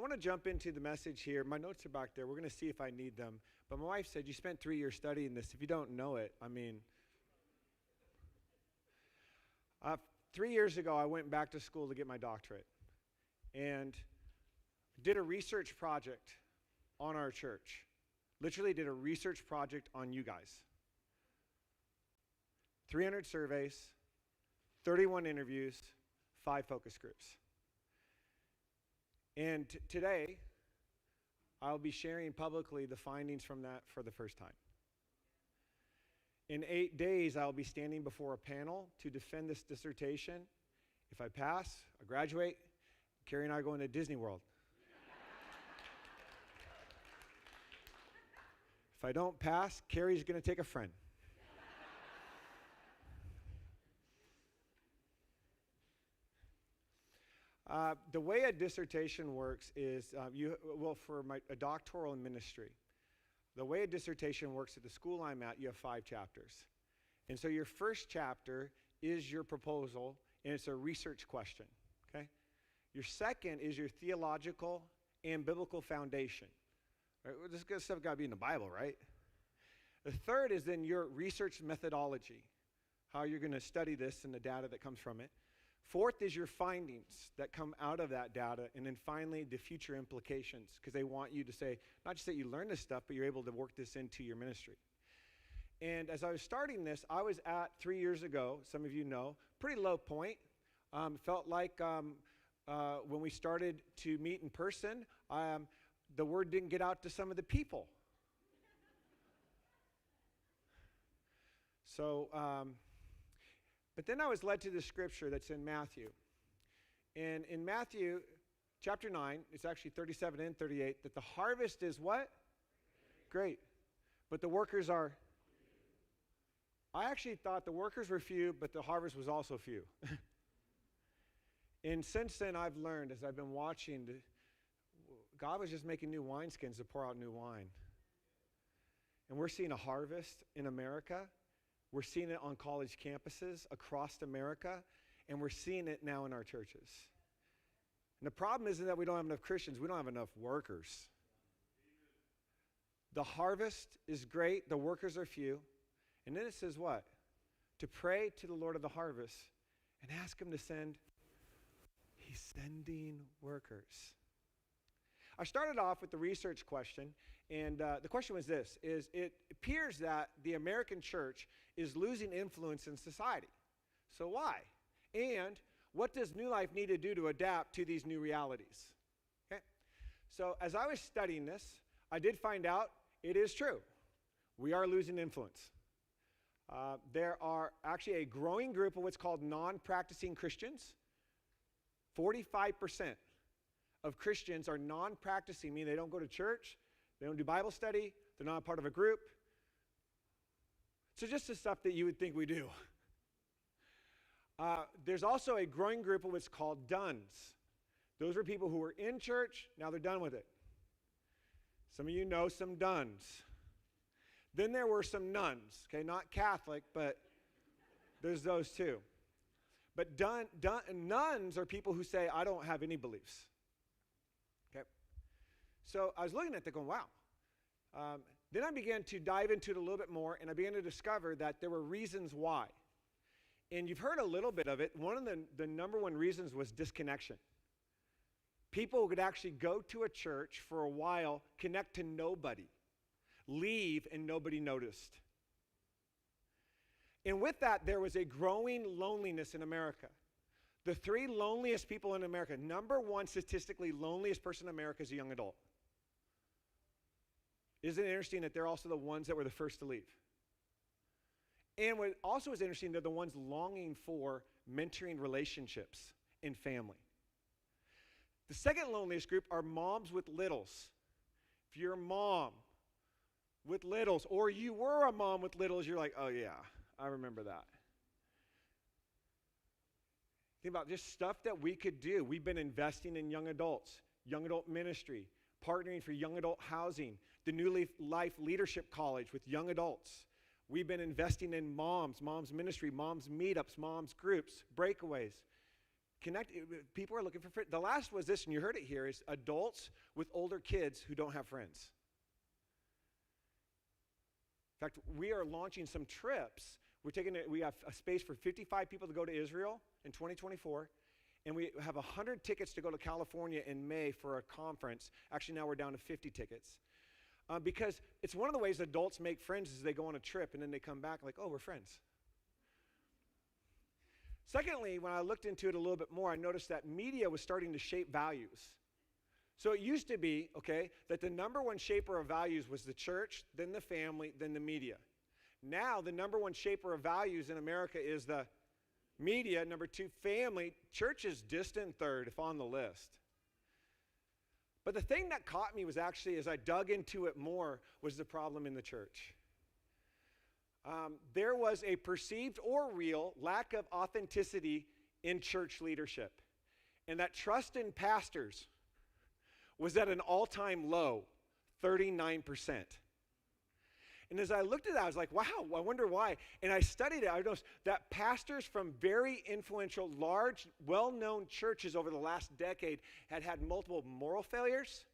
want to jump into the message here. My notes are back there. We're going to see if I need them. But my wife said, you spent 3 years studying this. If you don't know it, 3 years ago, I went back to school to get my doctorate and did a research project on our church. Literally did a research project on you guys. 300 surveys, 31 interviews, 5 focus groups. And today, I'll be sharing publicly the findings from that for the first time. In 8 days, I'll be standing before a panel to defend this dissertation. If I pass, I graduate, Carrie and I are going to Disney World. If I don't pass, Carrie's going to take a friend. The way a dissertation works is, for a doctoral in ministry, the way a dissertation works at the school I'm at, you have 5 chapters. And so your first chapter is your proposal, and it's a research question, okay? Your second is your theological and biblical foundation. Right? Well, this good stuff got to be in the Bible, right? The third is then your research methodology, how you're going to study this and the data that comes from it. Fourth is your findings that come out of that data. And then finally, the future implications, because they want you to say, not just that you learn this stuff, but you're able to work this into your ministry. And as I was starting this, I was at 3 years ago, some of you know, pretty low point. Felt like when we started to meet in person, the word didn't get out to some of the people. So, but then I was led to the scripture that's in Matthew. And in Matthew chapter 9, it's actually 37 and 38, that the harvest is what? Great. But the workers are? I actually thought the workers were few, but the harvest was also few. And since then, I've learned, as I've been watching, God was just making new wineskins to pour out new wine. And we're seeing a harvest in America. We're seeing it on college campuses across America, and we're seeing it now in our churches. And the problem isn't that we don't have enough Christians, we don't have enough workers. The harvest is great, the workers are few. And then it says what? To pray to the Lord of the harvest and ask him to send. He's sending workers. I started off with the research question, and the question was this, is it appears that the American church is losing influence in society. So why? And what does New Life need to do to adapt to these new realities? Okay. So as I was studying this, I did find out it is true. We are losing influence. There are actually a growing group of what's called non-practicing Christians. 45% of Christians are non-practicing, meaning they don't go to church, they don't do Bible study, they're not a part of a group. So just the stuff that you would think we do. There's also a growing group of what's called duns. Those are people who were in church, now they're done with it. Some of you know some duns. Then there were some nuns, okay, not Catholic, but there's those too. But nuns are people who say, I don't have any beliefs. Okay. So I was looking at that going, wow. Then I began to dive into it a little bit more, and I began to discover that there were reasons why. And you've heard a little bit of it. One of the number one reasons was disconnection. People would actually go to a church for a while, connect to nobody, leave, and nobody noticed. And with that, there was a growing loneliness in America. The 3 loneliest people in America, number 1 statistically loneliest person in America is a young adult. Isn't it interesting that they're also the ones that were the first to leave? And what also is interesting, they're the ones longing for mentoring relationships in family. The second loneliest group are moms with littles. If you're a mom with littles, or you were a mom with littles, you're like, oh yeah, I remember that. Think about just stuff that we could do. We've been investing in young adults, young adult ministry, partnering for young adult housing, the New Life Leadership College with young adults. We've been investing in moms ministry, moms meetups, moms groups, breakaways. People are looking for friends. The last was this, and you heard it here, is adults with older kids who don't have friends. In fact, we are launching some trips. We have a space for 55 people to go to Israel in 2024, and we have 100 tickets to go to California in May for a conference. Actually, now we're down to 50 tickets. Because it's one of the ways adults make friends is they go on a trip, and then they come back like, oh, we're friends. Secondly, when I looked into it a little bit more, I noticed that media was starting to shape values. So it used to be, that the number one shaper of values was the church, then the family, then the media. Now, the number one shaper of values in America is the media. Number two, family. Church is distant third, if on the list. But the thing that caught me was actually, as I dug into it more, was the problem in the church. There was a perceived or real lack of authenticity in church leadership. And that trust in pastors was at an all-time low, 39%. And as I looked at that, I was like, wow, I wonder why. And I studied it. I noticed that pastors from very influential, large, well-known churches over the last decade had multiple moral failures,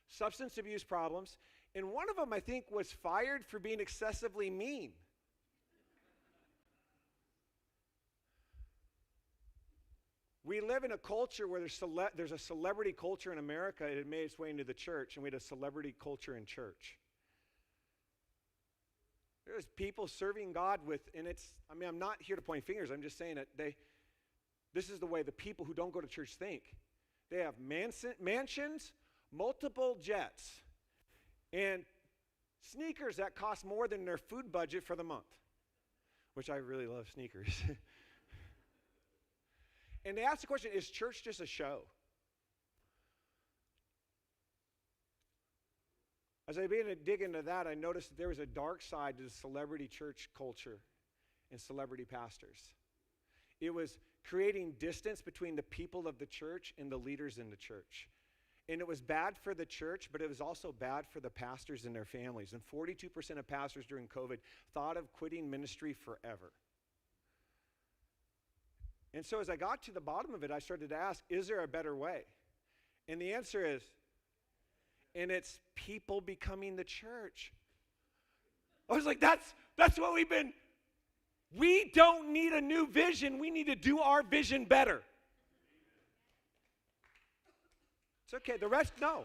substance abuse problems, and one of them, I think, was fired for being excessively mean. We live in a culture where there's a celebrity culture in America. It had made its way into the church, and we had a celebrity culture in church. There's people serving God I'm not here to point fingers. I'm just saying that this is the way the people who don't go to church think. They have mansions, multiple jets, and sneakers that cost more than their food budget for the month, which I really love sneakers. And they ask the question, is church just a show? As I began to dig into that, I noticed that there was a dark side to the celebrity church culture and celebrity pastors. It was creating distance between the people of the church and the leaders in the church. And it was bad for the church, but it was also bad for the pastors and their families. And 42% of pastors during COVID thought of quitting ministry forever. And so as I got to the bottom of it, I started to ask, is there a better way? And the answer is, and it's people becoming the church. I was like, that's what we don't need a new vision. We need to do our vision better. It's okay. The rest, no.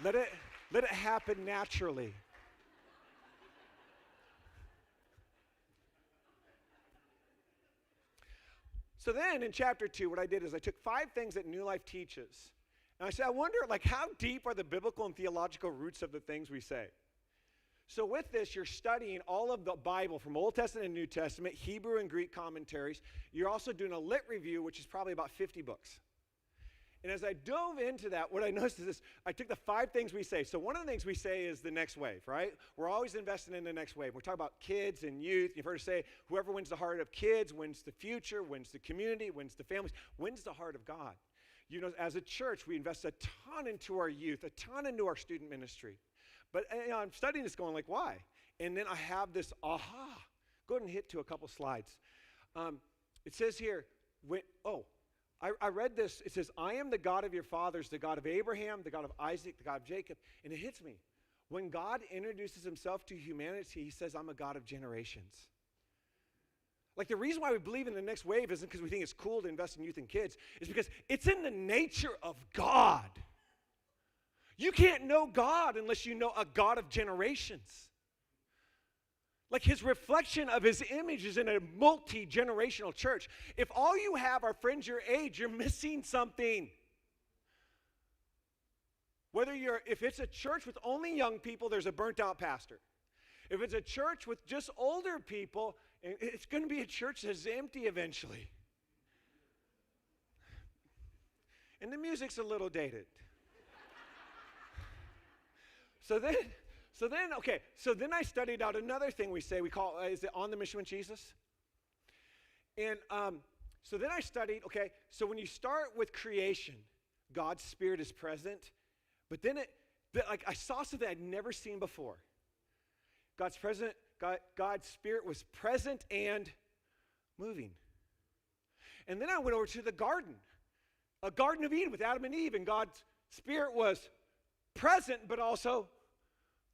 Let it happen naturally. So then in chapter 2, what I did is I took 5 things that New Life teaches. And I said, I wonder, how deep are the biblical and theological roots of the things we say? So with this, you're studying all of the Bible from Old Testament and New Testament, Hebrew and Greek commentaries. You're also doing a lit review, which is probably about 50 books. And as I dove into that, what I noticed is this. I took the 5 things we say. So one of the things we say is the next wave, right? We're always investing in the next wave. We're talking about kids and youth. You've heard us say, whoever wins the heart of kids wins the future, wins the community, wins the families, wins the heart of God. You know, as a church, we invest a ton into our youth, a ton into our student ministry. But I'm studying this going like, why? And then I have this aha. Go ahead and hit to a couple slides. It says here, I read this. It says, I am the God of your fathers, the God of Abraham, the God of Isaac, the God of Jacob. And it hits me. When God introduces himself to humanity, he says, I'm a God of generations. Like the reason why we believe in the next wave isn't because we think it's cool to invest in youth and kids. It's because it's in the nature of God. You can't know God unless you know a God of generations. Like his reflection of his image is in a multi-generational church. If all you have are friends your age, you're missing something. If it's a church with only young people, there's a burnt out pastor. If it's a church with just older people, it's going to be a church that's empty eventually. And the music's a little dated. So then I studied out another thing we say. We call, is it On the Mission with Jesus? And so then I studied, so when you start with creation, God's Spirit is present. But then I saw something I'd never seen before. God's Spirit was present and moving. And then I went over to the garden, a Garden of Eden with Adam and Eve, and God's Spirit was present but also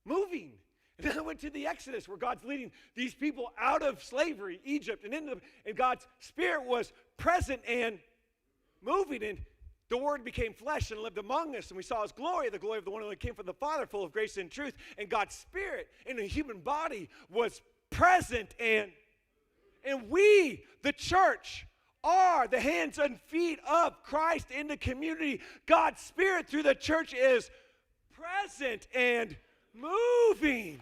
moving. And then I went to the Exodus where God's leading these people out of slavery, Egypt, and God's Spirit was present and moving. And the Word became flesh and lived among us, and we saw His glory, the glory of the one who came from the Father, full of grace and truth. And God's Spirit in a human body was present, and we, the church, are the hands and feet of Christ in the community. God's Spirit through the church is present and moving.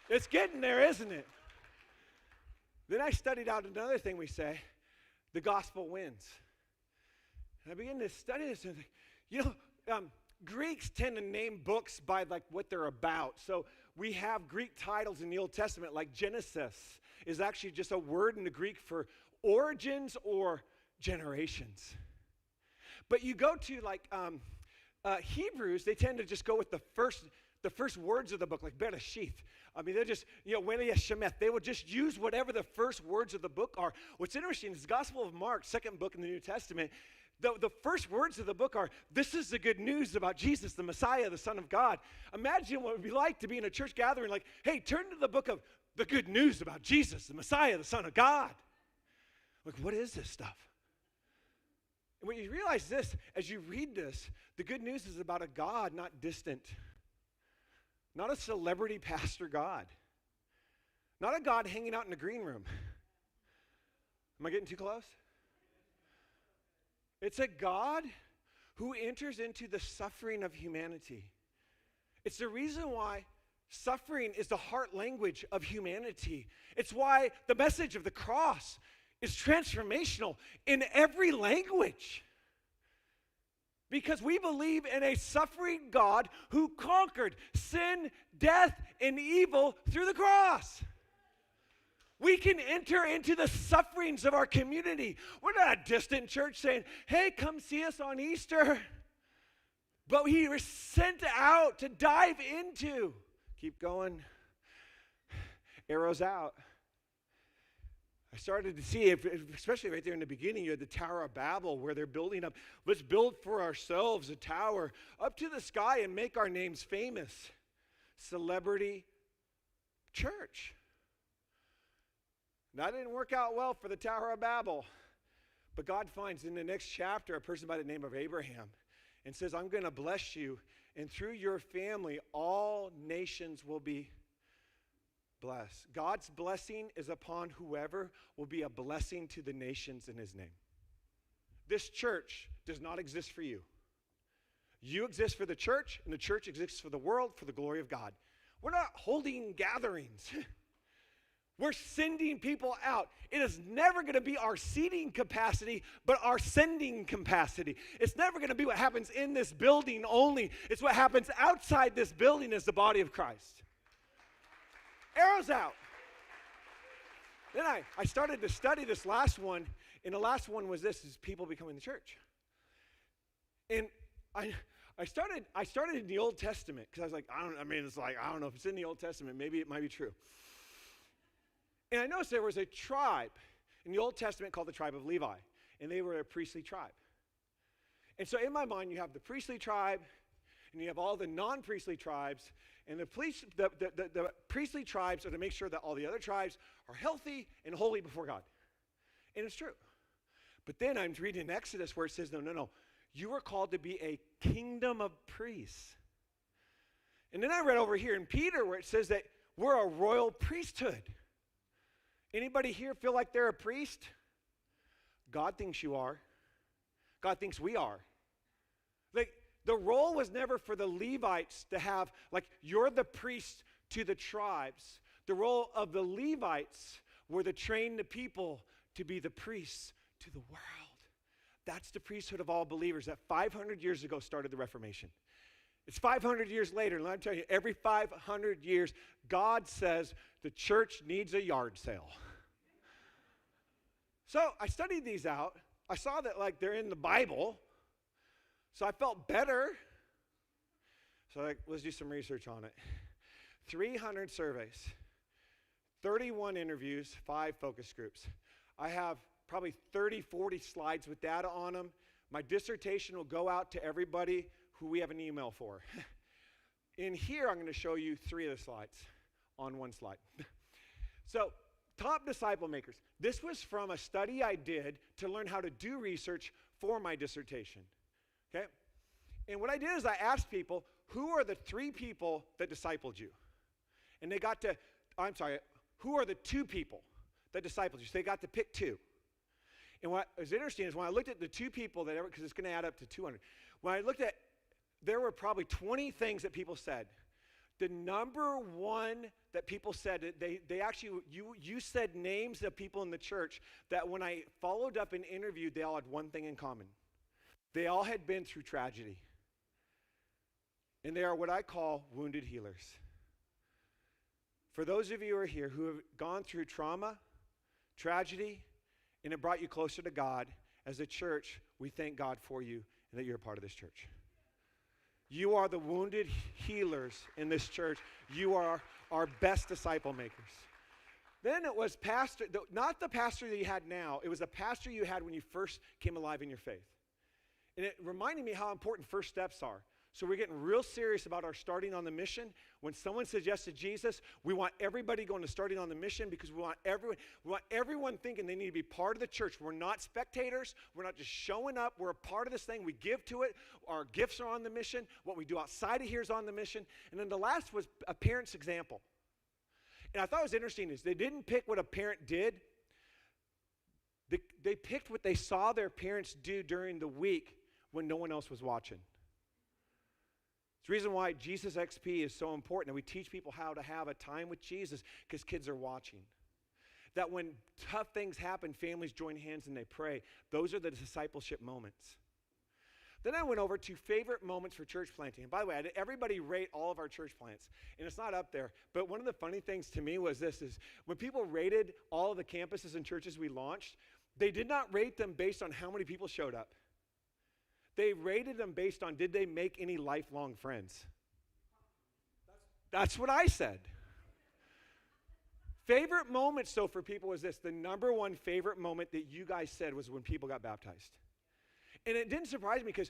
It's getting there, isn't it? Then I studied out another thing we say, the gospel wins. And I began to study this, and Greeks tend to name books by like what they're about. So we have Greek titles in the Old Testament, like Genesis is actually just a word in the Greek for origins or generations. But you go to like Hebrews, they tend to just go with the first words of the book, like Bereshith. I mean, they're just, Wele Shemeth. They will just use whatever the first words of the book are. What's interesting is the Gospel of Mark, second book in the New Testament, the first words of the book are, this is the good news about Jesus, the Messiah, the Son of God. Imagine what it would be like to be in a church gathering like, hey, turn to the book of the good news about Jesus, the Messiah, the Son of God. Like, what is this stuff? And when you realize this, as you read this, the good news is about a God not distant, not a celebrity pastor God, not a God hanging out in the green room. Am I getting too close? It's a God who enters into the suffering of humanity. It's the reason why suffering is the heart language of humanity. It's why the message of the cross is transformational in every language. Because we believe in a suffering God who conquered sin, death, and evil through the cross. We can enter into the sufferings of our community. We're not a distant church saying, hey, come see us on Easter. But we were sent out to dive into. Keep going. Arrows out. I started to see, especially right there in the beginning, you had the Tower of Babel where they're building up. Let's build for ourselves a tower up to the sky and make our names famous. Celebrity church. That didn't work out well for the Tower of Babel. But God finds in the next chapter a person by the name of Abraham and says, I'm going to bless you, and through your family, all nations will be blessed. God's blessing is upon whoever will be a blessing to the nations in his name. This church does not exist for you. You exist for the church, and the church exists for the world, for the glory of God. We're not holding gatherings. We're sending people out. It is never going to be our seating capacity, but our sending capacity. It's never going to be what happens in this building only. It's what happens outside this building as the body of Christ. Arrows out. Then I started to study this last one, and the last one was this, is people becoming the church. And I started in the Old Testament, because I was like, I don't know if it's in the Old Testament, maybe it might be true. And I noticed there was a tribe in the Old Testament called the tribe of Levi, and they were a priestly tribe. And so in my mind, you have the priestly tribe, and you have all the non-priestly tribes, and the priestly tribes are to make sure that all the other tribes are healthy and holy before God. And it's true. But then I'm reading in Exodus where it says, no, you are called to be a kingdom of priests. And then I read over here in Peter where it says that we're a royal priesthood. Anybody here feel like they're a priest? God thinks you are. God thinks we are. Like, the role was never for the Levites to have, like, you're the priest to the tribes. The role of the Levites were to train the people to be the priests to the world. That's the priesthood of all believers that 500 years ago started the Reformation. It's 500 years later, and let me tell you, every 500 years, God says the church needs a yard sale. So I studied these out. I saw that, like, they're in the Bible. So I felt better. So let's do some research on it. 300 surveys, 31 interviews, 5 focus groups. I have probably 30, 40 slides with data on them. My dissertation will go out to everybody who we have an email for. In here, I'm going to show you 3 of the slides on one slide. So, top disciple makers. This was from a study I did to learn how to do research for my dissertation. Okay? And what I did is I asked people, who are the 3 people that discipled you? And they got to, who are the 2 people that discipled you? So they got to pick 2. And what was interesting is when I looked at the 2 people that because it's going to add up to 200. When I looked at, there were probably 20 things that people said. The number one that people said, they actually, you said names of people in the church that when I followed up and interviewed, they all had one thing in common. They all had been through tragedy. And they are what I call wounded healers. For those of you who are here who have gone through trauma, tragedy, and it brought you closer to God, as a church, we thank God for you and that you're a part of this church. You are the wounded healers in this church. You are our best disciple makers. Then it was pastor, not the pastor that you had now, it was the pastor you had when you first came alive in your faith. And it reminded me how important first steps are. So we're getting real serious about our starting on the mission. When someone says yes to Jesus, we want everybody going to starting on the mission because we want everyone thinking they need to be part of the church. We're not spectators. We're not just showing up. We're a part of this thing. We give to it. Our gifts are on the mission. What we do outside of here is on the mission. And then the last was a parent's example. And I thought it was interesting is they didn't pick what a parent did. They picked what they saw their parents do during the week when no one else was watching. It's the reason why Jesus XP is so important, that we teach people how to have a time with Jesus because kids are watching. That when tough things happen, families join hands and they pray. Those are the discipleship moments. Then I went over to favorite moments for church planting. And by the way, I had everybody rate all of our church plants. And it's not up there. But one of the funny things to me was this, is when people rated all of the campuses and churches we launched, they did not rate them based on how many people showed up. They rated them based on, did they make any lifelong friends? That's what I said. Favorite moments, though, for people was this. The number one favorite moment that you guys said was when people got baptized. And it didn't surprise me because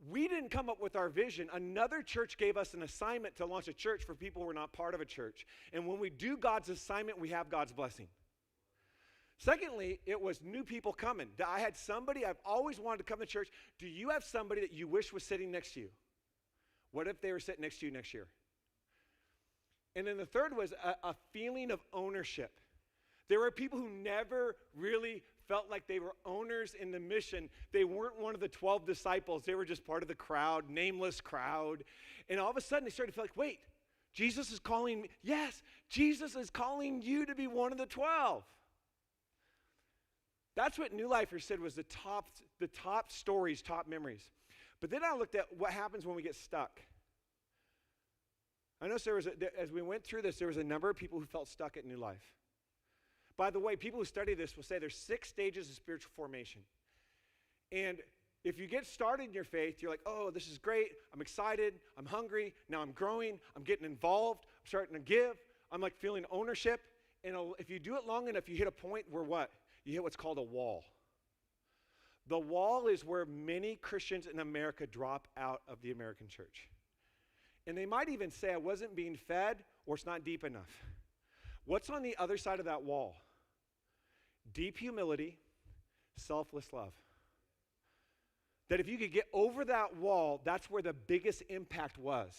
we didn't come up with our vision. Another church gave us an assignment to launch a church for people who are not part of a church. And when we do God's assignment, we have God's blessing. Secondly, it was new people coming. I had somebody, I've always wanted to come to church. Do you have somebody that you wish was sitting next to you? What if they were sitting next to you next year? And then the third was a feeling of ownership. There were people who never really felt like they were owners in the mission. They weren't one of the 12 disciples. They were just part of the crowd, nameless crowd. And all of a sudden they started to feel like, wait, Jesus is calling me. Yes, Jesus is calling you to be one of the 12. That's what New Lifers said was the top stories, top memories. But then I looked at what happens when we get stuck. I noticed as we went through this, there was a number of people who felt stuck at New Life. By the way, people who study this will say there's 6 stages of spiritual formation. And if you get started in your faith, you're like, oh, this is great. I'm excited. I'm hungry. Now I'm growing. I'm getting involved. I'm starting to give. I'm like feeling ownership. And if you do it long enough, you hit a point where what? You hit what's called a wall. The wall is where many Christians in America drop out of the American church. And they might even say, I wasn't being fed or it's not deep enough. What's on the other side of that wall? Deep humility, selfless love. That if you could get over that wall, that's where the biggest impact was.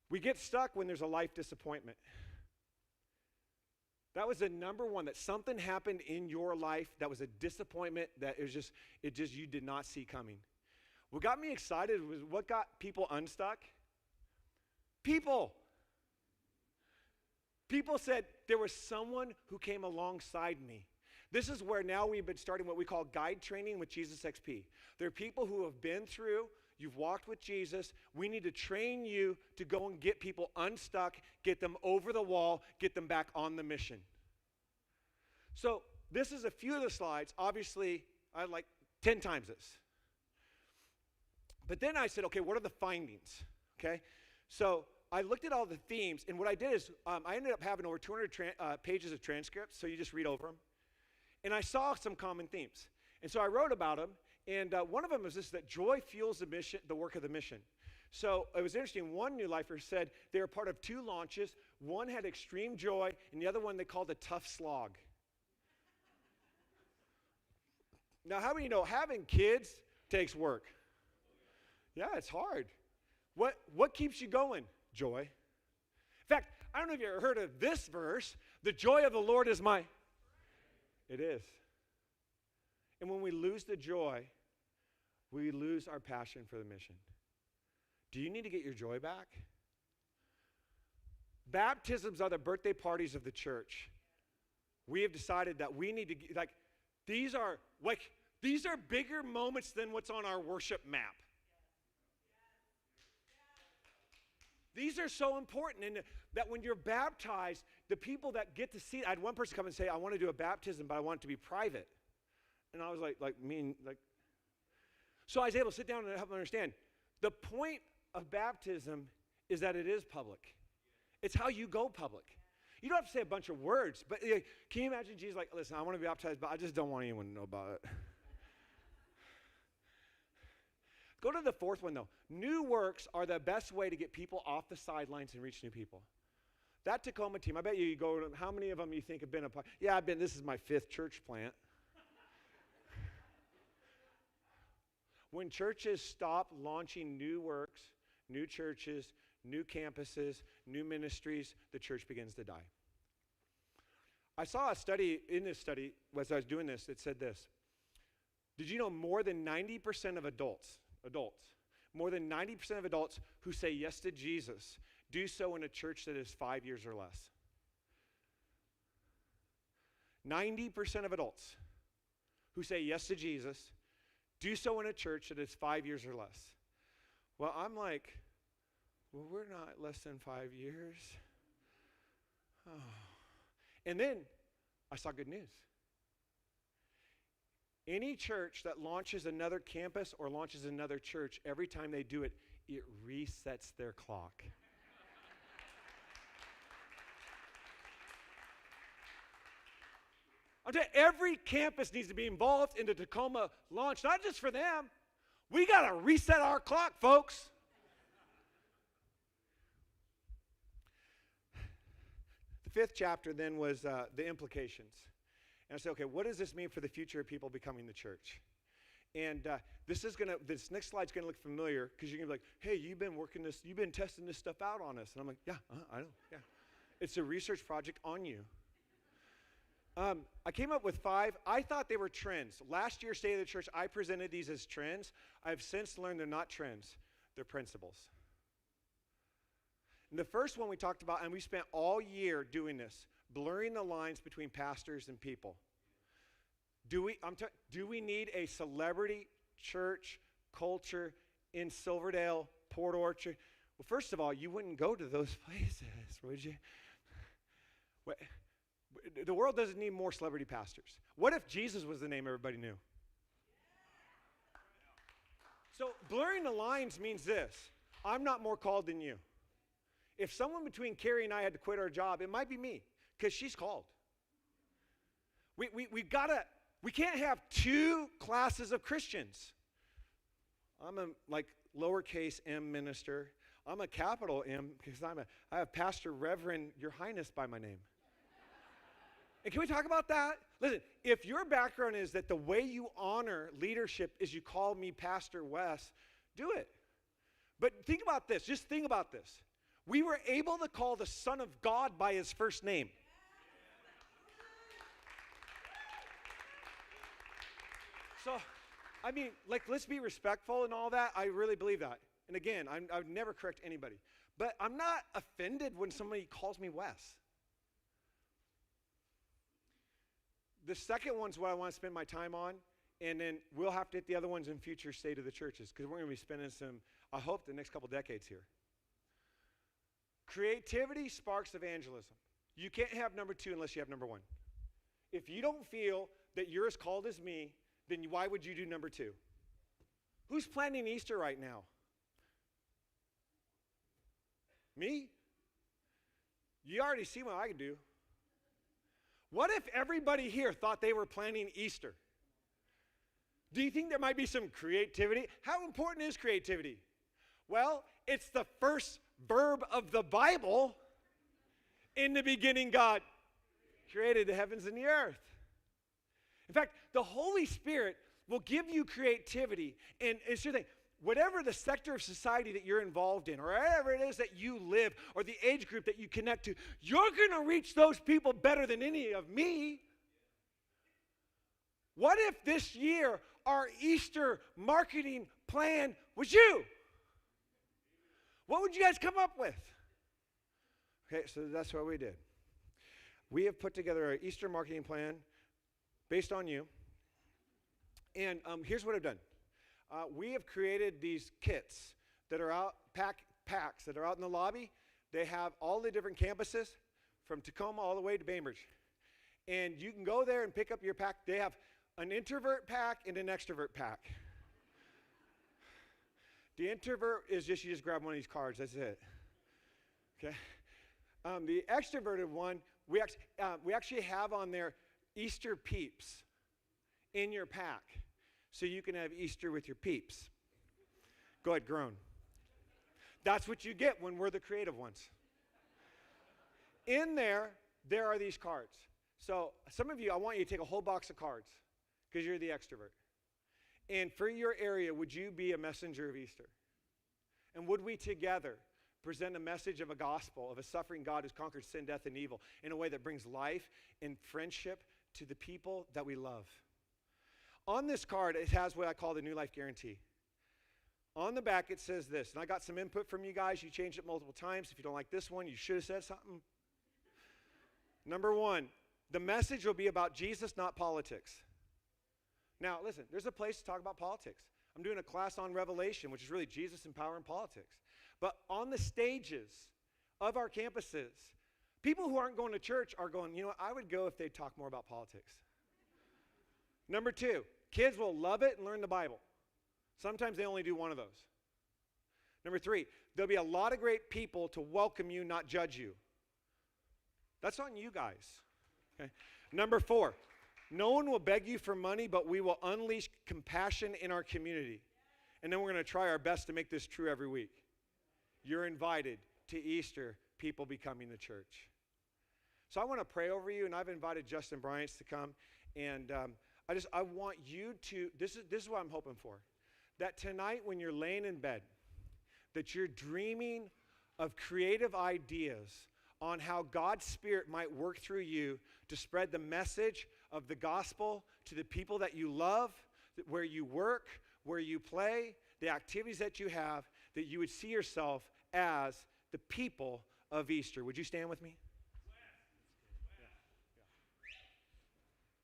We get stuck when there's a life disappointment. That was the number one, that something happened in your life that was a disappointment that it just you did not see coming. What got me excited was what got people unstuck. People said there was someone who came alongside me. This is where now we've been starting what we call guide training with Jesus XP. There are people who have been through, you've walked with Jesus. We need to train you to go and get people unstuck, get them over the wall, get them back on the mission. So this is a few of the slides. Obviously, I had like 10 times this. But then I said, okay, what are the findings? Okay, so I looked at all the themes, and what I did is I ended up having over 200 pages of transcripts, so you just read over them. And I saw some common themes. And so I wrote about them, and one of them was this, that joy fuels the work of the mission. So it was interesting. One New Lifer said they were part of 2 launches. One had extreme joy, and the other one they called a tough slog. Now, how many know having kids takes work? Yeah, it's hard. What keeps you going? Joy. In fact, I don't know if you ever heard of this verse. The joy of the Lord is my... It is. And when we lose the joy, we lose our passion for the mission. Do you need to get your joy back? Baptisms are the birthday parties of the church. We have decided that we need to, these are bigger moments than what's on our worship map. These are so important, and that when you're baptized, the people that get to see, I had one person come and say, I want to do a baptism, but I want it to be private. And I was so I was able to sit down and help them understand. The point of baptism is that it is public. It's how you go public. You don't have to say a bunch of words, but can you imagine Jesus listen, I want to be baptized, but I just don't want anyone to know about it. Go to the 4th one, though. New works are the best way to get people off the sidelines and reach new people. That Tacoma team, I bet you go to, how many of them you think have been a part? Yeah, this is my 5th church plant. When churches stop launching new works, new churches, new campuses, new ministries, the church begins to die. I saw a study, in this study, as I was doing this, it said this. Did you know more than 90% of adults, more than 90% of adults who say yes to Jesus do so in a church that is 5 years or less? 90% of adults who say yes to Jesus do so in a church that is 5 years or less. Well, I'm like, well, we're not less than 5 years. Oh. And then I saw good news. Any church that launches another campus or launches another church, every time they do it, it resets their clock. I'm telling you, every campus needs to be involved in the Tacoma launch, not just for them. We got to reset our clock, folks. The 5th chapter then was the implications. And I said, okay, what does this mean for the future of people becoming the church? And this next slide's gonna look familiar because you're gonna be like, hey, you've been testing this stuff out on us. And I'm like, yeah, I know, yeah. It's a research project on you. I came up with 5. I thought they were trends. Last year's State of the Church, I presented these as trends. I've since learned they're not trends, they're principles. And the first one we talked about, and we spent all year doing this, blurring the lines between pastors and people. Do we need a celebrity church culture in Silverdale, Port Orchard? Well, first of all, you wouldn't go to those places, would you? The world doesn't need more celebrity pastors. What if Jesus was the name everybody knew? So blurring the lines means this. I'm not more called than you. If someone between Carrie and I had to quit our job, it might be me, because she's called. We can't have 2 classes of Christians. I'm a lowercase m minister. I'm a capital M because I have Pastor Reverend Your Highness by my name. And can we talk about that? Listen, if your background is that the way you honor leadership is you call me Pastor Wes, do it. But think about this. Just think about this. We were able to call the Son of God by his first name. So, let's be respectful and all that. I really believe that. And again, I would never correct anybody. But I'm not offended when somebody calls me Wes. The second one's what I want to spend my time on, and then we'll have to hit the other ones in future State of the Churches, because we're going to be spending I hope, the next couple decades here. Creativity sparks evangelism. You can't have number 2 unless you have number 1. If you don't feel that you're as called as me, then why would you do number 2? Who's planning Easter right now? Me? You already see what I can do. What if everybody here thought they were planning Easter? Do you think there might be some creativity? How important is creativity? Well, it's the first verb of the Bible. In the beginning, God created the heavens and the earth. In fact, the Holy Spirit will give you creativity. And it's your thing. Whatever the sector of society that you're involved in, or wherever it is that you live, or the age group that you connect to, you're going to reach those people better than any of me. What if this year our Easter marketing plan was you? What would you guys come up with? Okay, so that's what we did. We have put together an Easter marketing plan based on you. And here's what I've done. We have created these kits that are out, packs that are out in the lobby. They have all the different campuses from Tacoma all the way to Bainbridge. And you can go there and pick up your pack. They have an introvert pack and an extrovert pack. The introvert is you just grab one of these cards. That's it. Okay. The extroverted one, we actually have on there Easter peeps in your pack, so you can have Easter with your peeps. Go ahead, groan. That's what you get when we're the creative ones. In there are these cards. So some of you, I want you to take a whole box of cards because you're the extrovert. And for your area, would you be a messenger of Easter? And would we together present a message of a gospel, of a suffering God who's conquered sin, death, and evil in a way that brings life and friendship to the people that we love? On this card, it has what I call the New Life Guarantee. On the back, it says this, and I got some input from you guys. You changed it multiple times. If you don't like this one, you should have said something. Number one, the message will be about Jesus, not politics. Now, listen, there's a place to talk about politics. I'm doing a class on Revelation, which is really Jesus and power and politics. But on the stages of our campuses, people who aren't going to church are going, you know what, I would go if they'd talk more about politics. Number two, kids will love it and learn the Bible. Sometimes they only do one of those. Number three, there'll be a lot of great people to welcome you, not judge you. That's on you guys. Okay. Number four, no one will beg you for money, but we will unleash compassion in our community. And then we're going to try our best to make this true every week. You're invited to Easter, people becoming the church. So I want to pray over you, and I've invited Justin Bryant to come. And I want you to, this is what I'm hoping for, that tonight when you're laying in bed, that you're dreaming of creative ideas on how God's Spirit might work through you to spread the message of the gospel to the people that you love, where you work, where you play, the activities that you have, that you would see yourself as the people of Easter. Would you stand with me?